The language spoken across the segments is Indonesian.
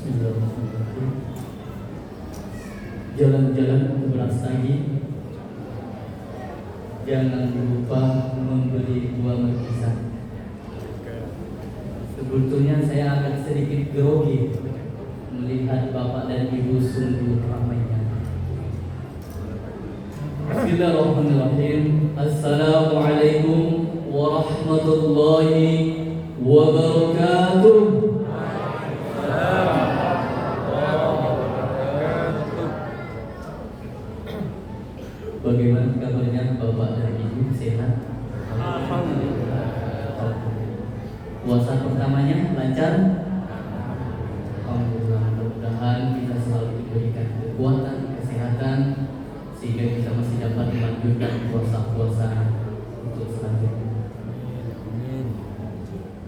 Bismillahirrahmanirrahim. Jalan-jalan ke Brastagi, jangan lupa membeli buah markisa. Sebetulnya saya agak sedikit grogi melihat bapak dan ibu sungguh ramainya. Bismillahirrahmanirrahim. Assalamualaikum warahmatullahi wabarakatuh. Bagaimana kabarnya bapak dan ibu, sehat? Alhamdulillah. Puasa pertamanya lancar? Alhamdulillah. Mudah-mudahan kita selalu diberikan kekuatan, kesehatan, sehingga kita masih dapat melanjutkan puasa-puasa untuk selanjutnya.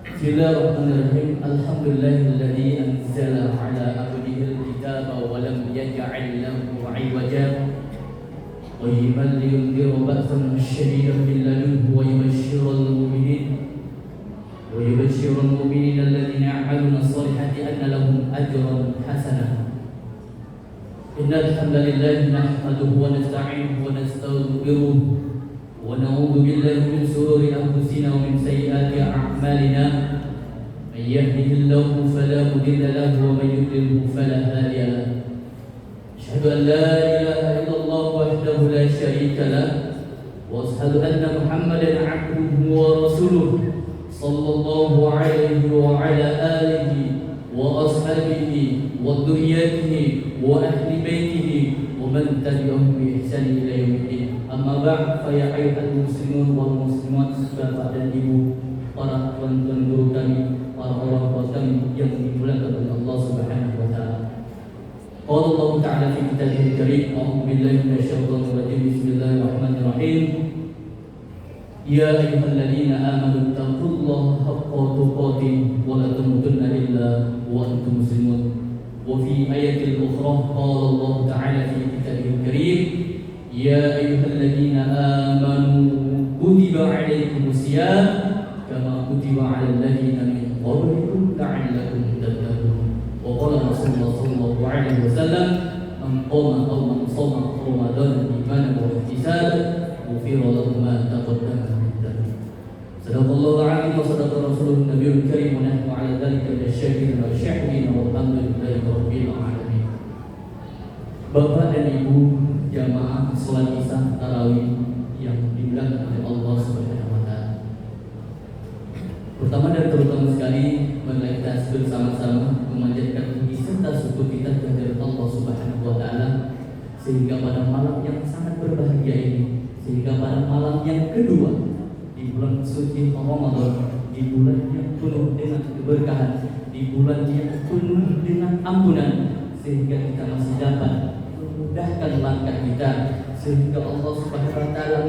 Bismillahirrahmanirrahim. Alhamdulillahilladzi anzala ala abdihil kitaba wa lam yaj'al lahu 'iwaja. قيما لينذر بأسا شديدا من لدنه ويبشر المؤمنين الذين يعملون الصالحات أن لهم أجرا حسنا. إن الحمد لله نحمده ونستعينه ونستغفره ونعوذ بالله من شرور أنفسنا ومن سيئات أعمالنا. من يهده الله فلا مضل له ومن يضلل فلا هادي له. أشهد أن لا إله إلا الله وحده لا شريك له وأشهد أن محمدا عبده ورسوله صلى الله عليه وعلى آله وأصحابه وذريته وأهل بيته ومن تبعهم بإحسان إلى يوم الدين. أما بعد فيا أيها المسلمون والمسلمات, bapak dan ibu, para tuan-tuan guru kami, para orang tua kami yang dimuliakan oleh Allah Subhanahu wa taala. Qala Allah Ta'ala fi kitabihil karim, a'udzu billahi minasyaitonir rajim. Bismillahirrahmanirrahim. Ya ayyuhalladzina amanu taqullaha haqqa tuqatih wa la tamutunna illa wa antum muslimun. Wa fi ayatil ukhra qala Allah Ta'ala fi kitabihil karim, ya ayyuhalladzina amanu kutiba 'alaikumus shiyam kama kutiba 'alal ladzina min qablikum la'allakum tattaqun. Wa qala Rasulullah sallallahu alaihi wasallam, man qama aw man shama ramadan imanan wa ihtisaban ghufira lahu ma taqaddama min dhanbi. Sadaqallahu alaihi wa sadaqa rasulun nabiyul karim wa nahnu ala dzalika minasyakirin wa syakirin walhamdulillahi rabbil alamin. Bapak dan Ibu jamaah salat Isya tarawih yang dimuliakan oleh Allah Subhanahu wa taala. Pertama dan terutama sekali, marilah kita bersama-sama memanjatkan puji serta syukur kita kehadirat Allah Subhanahu wa taala, sehingga pada malam yang sangat berbahagia ini, sehingga pada malam yang kedua di bulan suci Ramadan, di bulan yang penuh dengan keberkahan, di bulan yang penuh dengan ampunan, sehingga kita masih dapat memudahkan langkah kita, sehingga Allah Subhanahu wa taala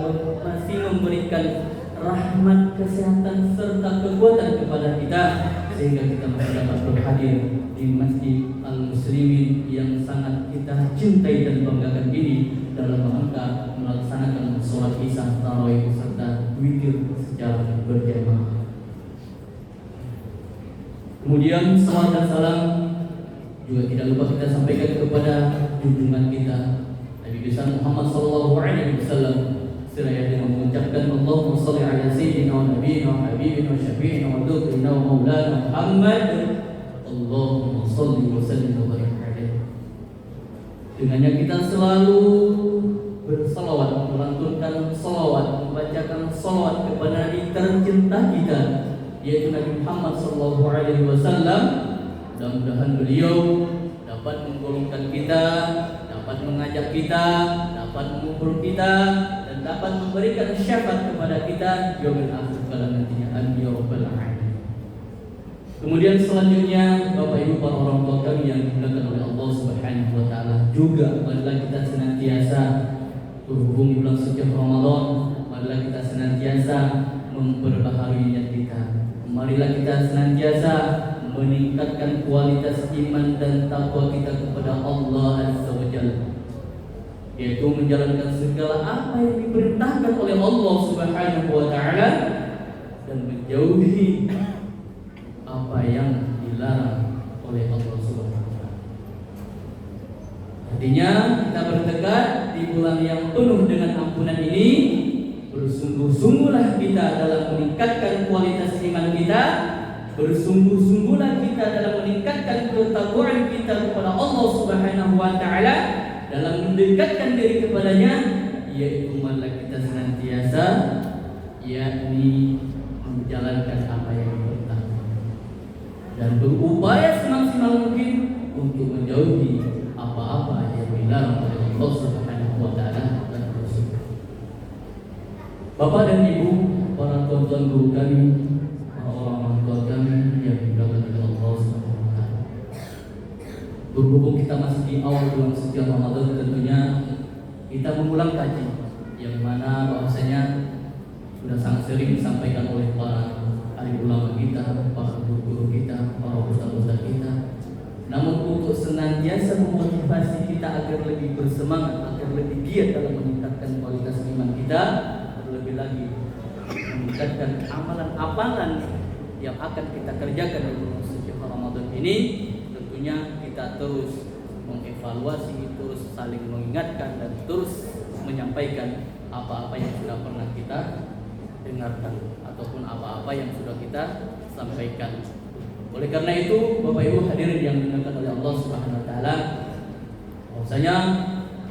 masih memberikan rahmat, kesehatan serta kekuatan kepada kita, sehingga kita masih dapat berhadir di Masjid Al-Muslimin yang sangat kita cintai dan banggakan ini dalam rangka melaksanakan sholat Isya tarawih serta witir secara berjamaah. Kemudian salawat dan salam juga tidak lupa kita sampaikan kepada junjungan kita Nabi besar Muhammad sallallahu alaihi wasallam, seraya dengan mengucapkan Allahumma shalli ala sayyidina wa nabiyina wa habibina wa syafi'ina wa dhukrina wa maulana Muhammad, Allahumma shalli wa sallim wa barik alaihi. Dengannya kita selalu bersalawat, melantunkan salawat, membacakan salawat kepada Nabi tercinta kita, yaitu Nabi Muhammad sallallahu alaihi wasallam. Mudah-mudahan beliau dapat menggolongkan kita, dapat mengajak kita, dapat mengukur kita, dan dapat memberikan syafaat kepada kita yaumil akhir kala nantinya. Amin ya rabbal alamin. Kemudian selanjutnya, Bapak Ibu para orang tua kami yang dimuliakan oleh Allah Subhanahu wa taala, juga marilah kita senantiasa berhubung bulan suci Ramadan, marilah kita senantiasa memperbaharui niat kita. Marilah kita senantiasa meningkatkan kualitas iman dan takwa kita kepada Allah Azza wa Jalla, yaitu menjalankan segala apa yang diperintahkan oleh Allah Subhanahu wa taala dan menjauhi apa yang dilarang oleh Allah Subhanahu wa taala. Artinya kita bertekad di bulan yang penuh dengan ampunan ini, bersungguh-sungguhlah kita dalam meningkatkan kualitas iman kita, bersungguh-sungguhlah kita dalam meningkatkan ketakwaan kita kepada Allah Subhanahu wa taala, dalam mendekatkan diri kepadanya, yaitu malah kita senantiasa yakni menjalankan apa yang diperintahkan dan berupaya semaksimal mungkin untuk menjauhi apa-apa yang dilarang oleh Allah Subhanahu wa taala dan Rasul. Bapak dan Ibu, para tuan-tuan guru kami, para orang tua kami yang dimuliakan oleh Allah Subhanahu wa taala. Berhubung kita masih di awal bulan suci Ramadan, tentunya kita mengulang kaji yang mana bahwasanya sudah sangat sering disampaikan oleh para alim ulama kita, para guru-guru kita, para ustaz-ustaz kita. Namun untuk senantiasa memotivasi kita agar lebih bersemangat, agar lebih giat dalam meningkatkan kualitas iman kita, terlebih lagi meningkatkan amalan-amalan yang akan kita kerjakan di bulan suci Ramadan ini, tentunya kita terus mengevaluasi, terus saling mengingatkan dan terus menyampaikan apa-apa yang sudah pernah kita dengarkan ataupun apa-apa yang sudah kita sampaikan. Oleh karena itu, Bapak Ibu hadirin yang dimuliakan oleh Allah Subhanahu wa taala, bahwasanya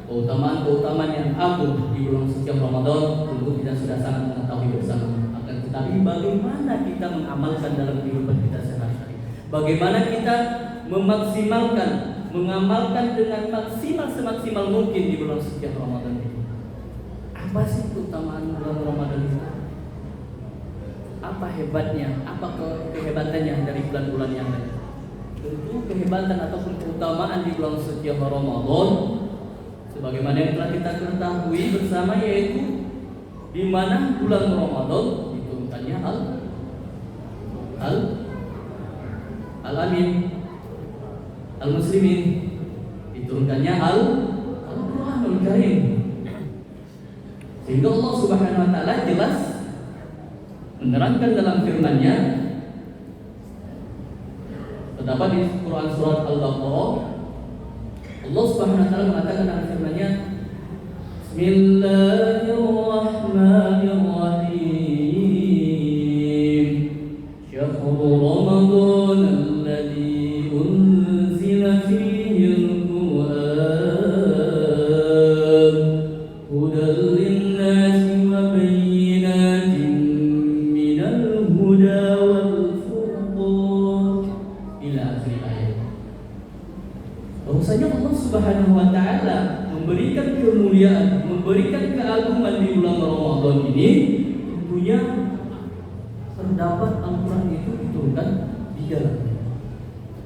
keutamaan-keutamaan yang agung di bulan suci Ramadan tentu kita sudah sangat mengetahui bersama. Akan tetapi bagaimana kita mengamalkan dalam kehidupan kita sehari-hari? Bagaimana kita memaksimalkan, mengamalkan dengan maksimal semaksimal mungkin di bulan suci Ramadan ini? Apa sih keutamaan bulan Ramadan itu? Apa hebatnya? Apa kehebatannya dari bulan-bulan yang lain? Tentu kehebatan ataupun keutamaan di bulan suci Ramadan sebagaimana yang telah kita ketahui bersama, yaitu di mana bulan Ramadan diturunkannya Al-Amin Al-Muslimin, diturunkannya Al-Quranul Karim, sehingga Allah Subhanahu wa taala jelas menerangkan dalam firman-Nya. Terdapat di Quran surat Al-Baqarah, Allah Subhanahu wa taala mengatakan dalam firman-Nya, Bismillahirrahmanirrahim. Syahrul Ramadan alladzi unzila fihi al-Qur'an hudan lin-nasi wa bayyinatin minal huda wal furqan ila akhir ayat. Bahwasanya Allah Subhanahu wa taala memberikan kemuliaan, memberikan keagungan di bulan Ramadan ini, tentunya terdapat Al-Quran itu diturunkan di dalamnya.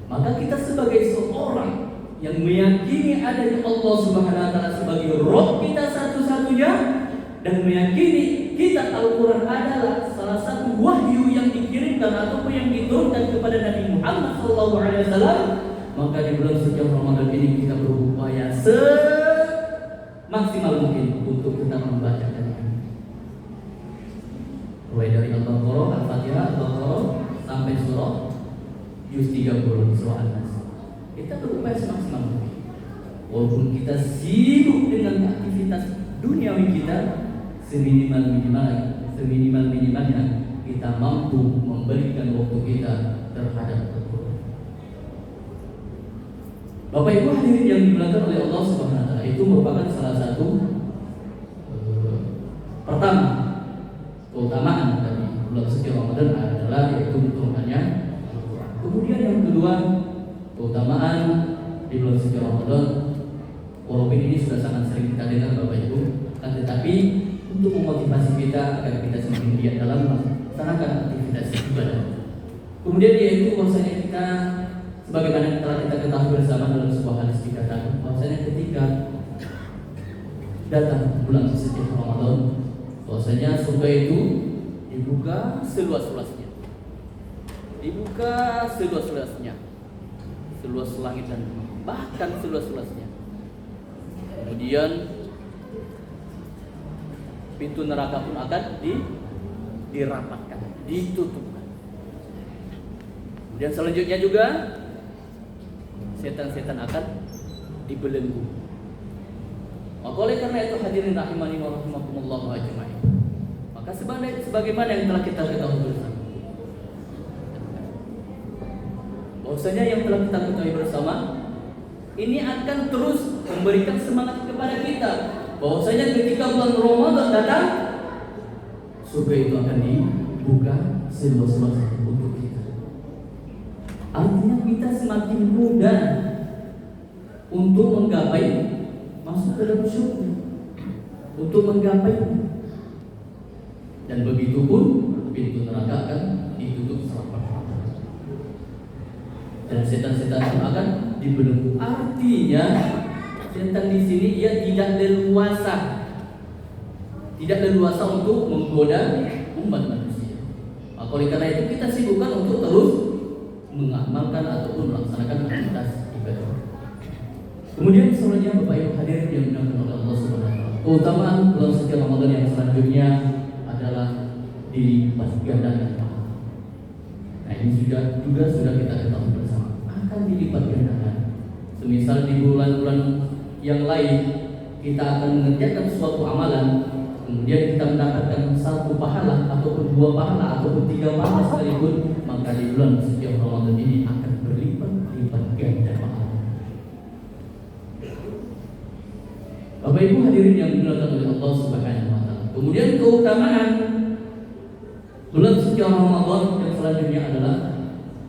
Maka kita sebagai seorang yang meyakini adanya Allah Subhanahu wa taala sebagai Rabb kita satu-satunya, dan meyakini kita Al-Quran adalah salah satu wahyu yang dikirimkan ataupun yang diturunkan kepada Nabi Muhammad SAW, maka di bulan suci Ramadan ini kita berupaya semaksimal mungkin untuk kita membacakannya. Mulai dari Al-Baqarah, Al-Fatihah, Al-Baqarah sampai surah Juz 30 surah An-Nas. Kita berupaya semaksimal mungkin. Walaupun kita sibuk dengan aktivitas duniawi kita, seminimal-minimalnya kita mampu memberikan waktu kita terhadap Al-Quran. Bapak Ibu hadirin yang dimuliakan oleh Allah Subhanahu wa taala, itu merupakan salah satu pertama keutamaan dari bulan suci Ramadan adalah yaitu diturunkannya Al-Quran. Kemudian yang kedua, keutamaan di bulan suci Ramadan, walaupun ini sudah sangat sering kita dengar Bapak Ibu, tetapi untuk memotivasi kita agar kita semakin giat dalam melaksanakan aktivitas ibadah. Kemudian yaitu bahwasanya kita, sebagaimana telah kita ketahui bersama dalam sebuah hadis dikatakan bahwasanya ketika datang bulan suci Ramadan, bahwasanya surga itu dibuka seluas-luasnya, seluas langit dan bumi, bahkan seluas-luasnya. Kemudian pintu neraka pun akan dirapatkan, ditutupkan. Kemudian selanjutnya juga setan-setan akan dibelenggu, Maka oleh karena itu hadirin rahimani wa rahimakumullah ajma'in. Maka sebagaimana yang telah kita ketahui bersama, bahwasanya yang telah kita ketahui bersama ini akan terus memberikan semangat kepada kita bahwasanya ketika bulan Ramadan datang, surga itu akan dibuka seluas-luasnya untuk kita. Artinya kita semakin mudah untuk menggapai masuk ke dalam surga, untuk menggapai, dan begitu pun pintu neraka akan ditutup rapat-rapat dan setan-setan akan dibelenggu. Artinya setan di sini ia tidak leluasa untuk menggoda umat manusia. Maka oleh karena itu kita sibukkan untuk terus mengamalkan ataupun melaksanakan aktivitas ibadah. Kemudian selanjutnya Bapak Ibu hadirin yang dimuliakan oleh Allah Subhanahu wa taala, keutamaan bulan suci Ramadan yang selanjutnya adalah dilipat gandakan pahala. Nah, ini juga sudah kita ketahui bersama, akan dilipat gandakan. Semisal di bulan-bulan yang lain kita akan mengerjakan suatu amalan, kemudian kita mendapatkan satu pahala ataupun dua pahala ataupun tiga pahala sekalipun, maka di bulan suci Ramadan ini akan berlipat ganda pahala. Bapak Ibu hadirin yang dimuliakan oleh Allah Subhanahu wa taala. Kemudian keutamaan bulan suci Ramadan yang selanjutnya adalah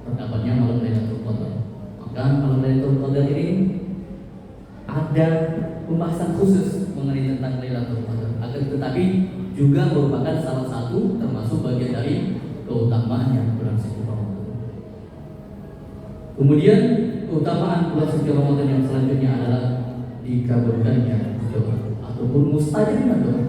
terdapatnya malam Lailatul Qadar. Maka malam Lailatul Qadar ini ada pembahasan khusus mengenai tentang Lailatul Qadar. Akan tetapi juga merupakan salah satu termasuk bagian dari keutamaan yang bulan suci Ramadan. Kemudian keutamaan bulan suci Ramadan yang selanjutnya adalah dikabulkannya doa ataupun mustajabnya doa.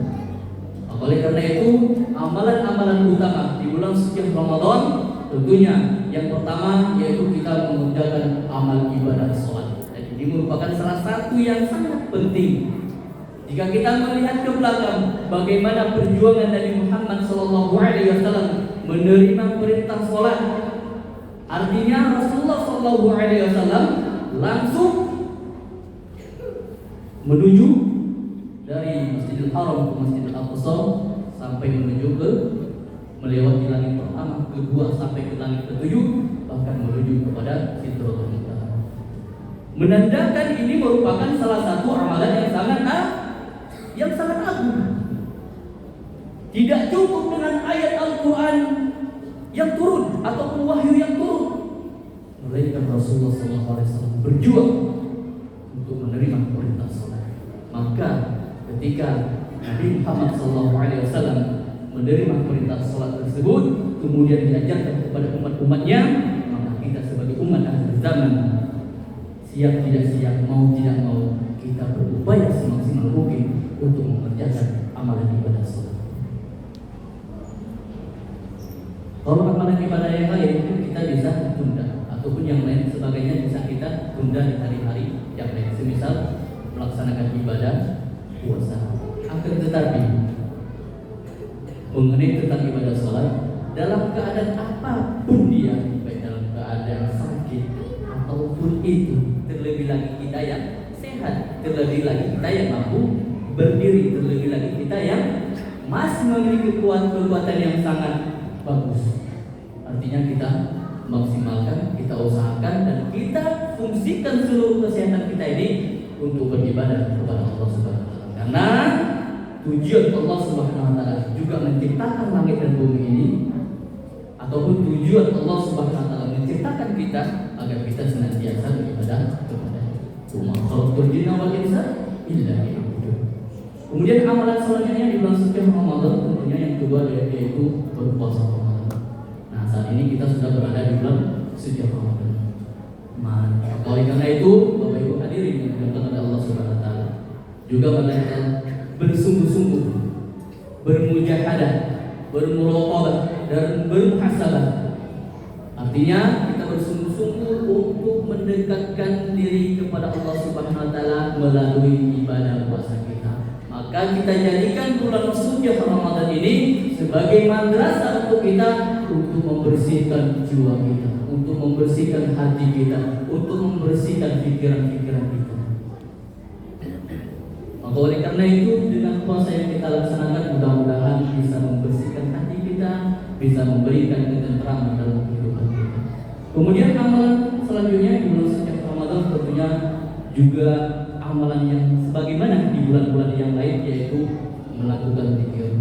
Oleh karena itu amalan-amalan utama di bulan suci Ramadan tentunya yang pertama yaitu kita mengerjakan amal ibadah sholat. Dan ini merupakan salah satu yang sangat penting. Jika kita melihat ke belakang bagaimana perjuangan Nabi Muhammad SAW menerima perintah sholat, artinya Rasulullah SAW langsung menuju dari Masjidil Haram ke Masjidil Aqsa sampai menuju ke melewati langit pertama, kedua sampai ke langit ketujuh, bahkan menuju kepada Sidratul Muntaha. Menandakan ini merupakan salah satu amalan yang sangat agung. Tidak cukup dengan ayat Al-Quran yang turun ataupun wahyu yang turun, melainkan Rasulullah SAW berjuang untuk menerima perintah salat. Maka ketika Nabi Muhammad SAW menerima perintah salat tersebut, kemudian diajarkan kepada umat-umatnya, maka kita sebagai umat akhir zaman, siap tidak siap, mau tidak mau, kita berupaya semaksimal mungkin untuk mengerjakan amalan ibadah salat. Kalau amalan ibadah yang lain itu kita bisa tunda, ataupun yang lain sebagainya bisa kita tunda di hari-hari yang lain, semisal melaksanakan ibadah puasa. Akan tetapi mengenai tentang ibadah sholat, dalam keadaan apapun dia, baik dalam keadaan sakit ataupun itu, terlebih lagi kita yang sehat, terlebih lagi kita yang mampu berdiri, terlebih lagi kita yang masih memiliki kekuatan yang sangat bagus. Artinya kita maksimalkan, kita usahakan, dan kita fungsikan seluruh kesehatan kita ini untuk beribadah kepada Allah Subhanahu wa taala. Karena tujuan Allah Subhanahu wa taala juga menciptakan langit dan bumi ini, ataupun tujuan Allah Subhanahu wa taala menciptakan kita agar kita senantiasa beribadah kepada-Nya. Wa khalaqtul jinna wal insa illa liya'budun. Kemudian amalan selanjutnya di bulan suci Ramadan tentunya yang kedua yaitu berpuasa Ramadan. Nah, saat ini kita sudah berada di bulan suci Ramadan. Oleh karena itu, Bapak Ibu hadirin yang dimuliakan oleh Allah Subhanahu wa taala, juga mari kita bersungguh-sungguh, bermujahadah, bermuraqabah dan bermuhasabah. Artinya kita bersungguh-sungguh untuk mendekatkan diri kepada Allah Subhanahu wa taala melalui ibadah puasa kita. Maka kita jadikan bulan suci Ramadan ini sebagai madrasah untuk kita, untuk membersihkan jiwa kita, untuk membersihkan hati kita, untuk membersihkan pikiran-pikiran kita. Maka oleh karena itu dengan puasa yang kita laksanakan mudah-mudahan bisa membersihkan hati kita, bisa memberikan ketentraman dalam kehidupan kita. Kemudian amalan selanjutnya di bulan suci Ramadan tentunya juga amalan yang sebagaimana di bulan-bulan yang lain, yaitu melakukan zikir.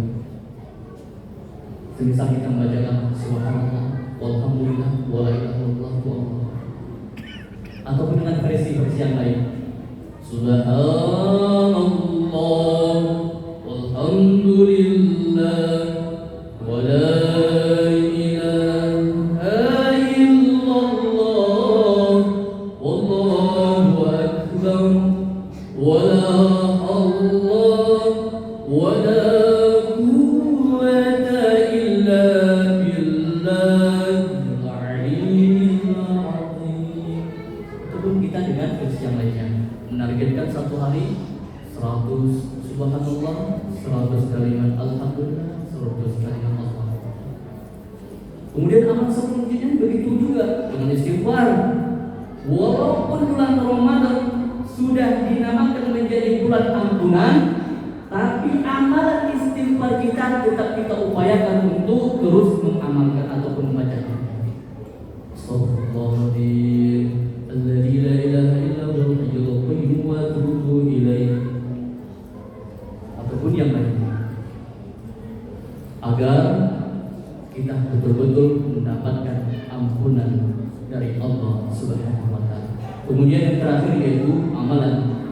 Semisal kita membacakan subhanallah, walhamdulillah, wala ilaha illallah, wallahu ataupun dengan versi yang lain. Subhanallah, walhamdulillah, wala ilaha illallah, wallahu akbar, wala Allah, wala quwwata illa billahil aliyyil azim. Ataupun kita dengan versi yang lainnya menargetkan satu hari 100 subhanallah, 100 kalimat alhamdulillah, 100 kalimat Allah. Kemudian amal selanjutnya begitu juga dengan istighfar. Walaupun bulan Ramadan sudah dinamakan menjadi bulan ampunan, tapi amalan istighfar kita tetap kita upayakan untuk terus mengamalkan ataupun membacanya. Astagfirullahaladzim alladzi la ilaha illa huwal hayyul qayyum wa atubu ilaih, ataupun yang lainnya, agar kita betul-betul mendapatkan ampunan dari Allah Subhanahu wa Ta'ala. Kemudian yang terakhir yaitu amalan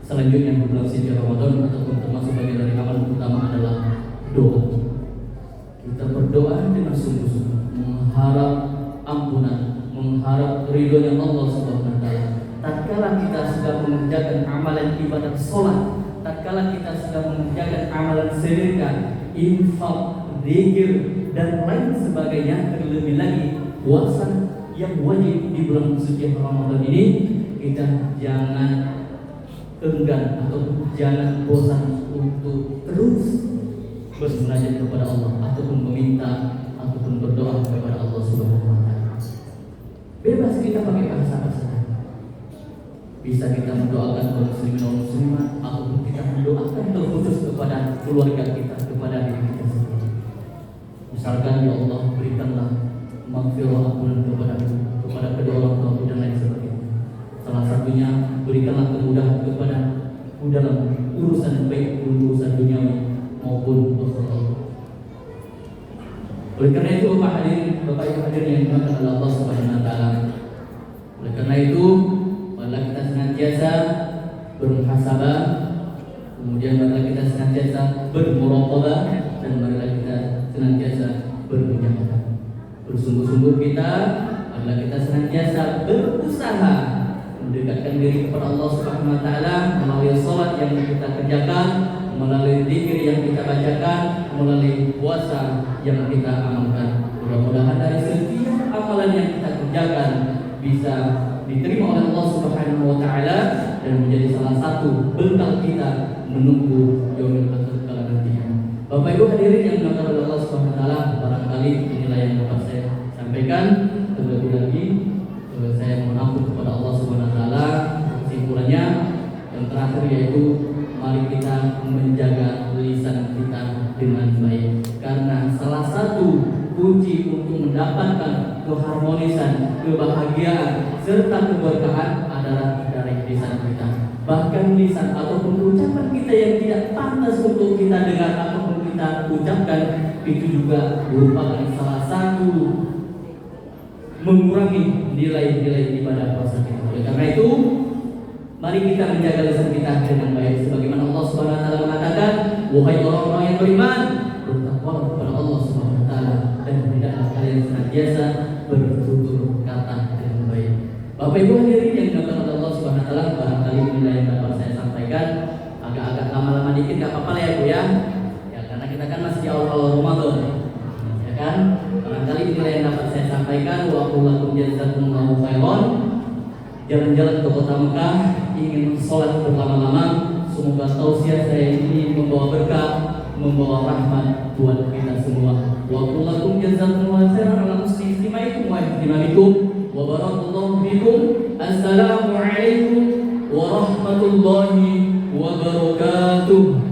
selanjutnya bulan suci Ramadan ataupun termasuk bagian dari amalan utama adalah doa. Kita berdoa dengan sungguh-sungguh mengharap ampunan, mengharap ridhonya Allah Subhanahu wa Ta'ala. Tatkala kita sedang mengerjakan amalan ibadah sholat, tatkala kita sedang mengerjakan amalan sedekah, infak, zikir dan lain sebagainya, terlebih lagi puasa yang wajib di bulan suci Ramadan ini, kita jangan enggan atau jangan bosan untuk terus bermunajat kepada Allah ataupun meminta ataupun berdoa kepada Allah Subhanahu wa Ta'ala. Bebas kita pakai bahasa-bahasa, bisa kita mendoakan kaum muslimin dan muslimat ataupun kita mendoakan terkhusus kepada keluarga kita, kepada diri kita sendiri. Misalkan, ya Allah berikanlah maghfirah, ampunan kepada kedua orang tuaku dan lain sebagainya. Salah satunya berikanlah kemudahan kepada dalam urusan baik urusan duniawi maupun akhirat. Oleh karena itu Bapak Ibu hadirin yang dimuliakan oleh Allah Subhanahu wa Ta'ala, oleh karena itu marilah kita senantiasa bermuhasabah, kemudian marilah kita senantiasa bermuraqabah, dan marilah kita senantiasa bermujahadah. Bersungguh-sungguh kita, marilah kita senantiasa berusaha mendekatkan diri kepada Allah Subhanahu wa Ta'ala melalui salat yang kita kerjakan, melalui zikir yang kita bacakan, melalui puasa yang kita amalkan. Mudah-mudahan dari setiap amalan yang kita kerjakan bisa diterima oleh Allah Subhanahu wa Ta'ala dan menjadi salah satu bekal kita menunggu yaumul akhir kala nantinya. Bapak Ibu hadirin yang dimuliakan oleh Allah Subhanahu wa Ta'ala, barangkali inilah yang dapat saya sampaikan. Terlebih lagi saya mohon ampun kepada Allah Subhanahu wa Ta'ala. Kesimpulannya yang terakhir yaitu mari kita menjaga lisan kita dengan baik, karena salah satu kunci untuk mendapatkan keharmonisan, kebahagiaan serta keberkahan adalah dari lisan kita. Bahkan lisan ataupun ucapan kita yang tidak pantas untuk kita dengar ataupun kita ucapkan itu juga merupakan salah satu mengurangi nilai-nilai ibadah puasa kita. Oleh karena itu, mari kita menjaga lisan kita dengan baik, sebagaimana Allah Subhanahu wa Ta'ala mengatakan, wahai orang-orang yang beriman, bertakwalah kepada Allah Subhanahu wa Ta'ala dan hendaklah kalian senantiasa bertutur kata dengan baik. Bapak Ibu hadirin yang dimuliakan oleh Allah Subhanahu wa Ta'ala, barangkali inilah yang dapat saya sampaikan. Agak-agak lama-lama dikit gak apa-apa lah ya Bu ya. Ya karena kita kan masih di awal-awal Ramadan, ya kan? Barangkali inilah yang dapat saya sampaikan. Wa aqulu jazakumullahu khairan. Jalan-jalan ke kota Mekah, ingin sholat berlama-lama. Semoga tausiah saya ini membawa berkah, membawa rahmat buat kita semua. Wa aqulu jazakumullahu khairan ala muslimaikum wa ihtimamikum wa barakallahu fikum. Assalamualaikum warahmatullahi wabarakatuh. wabarakatuh.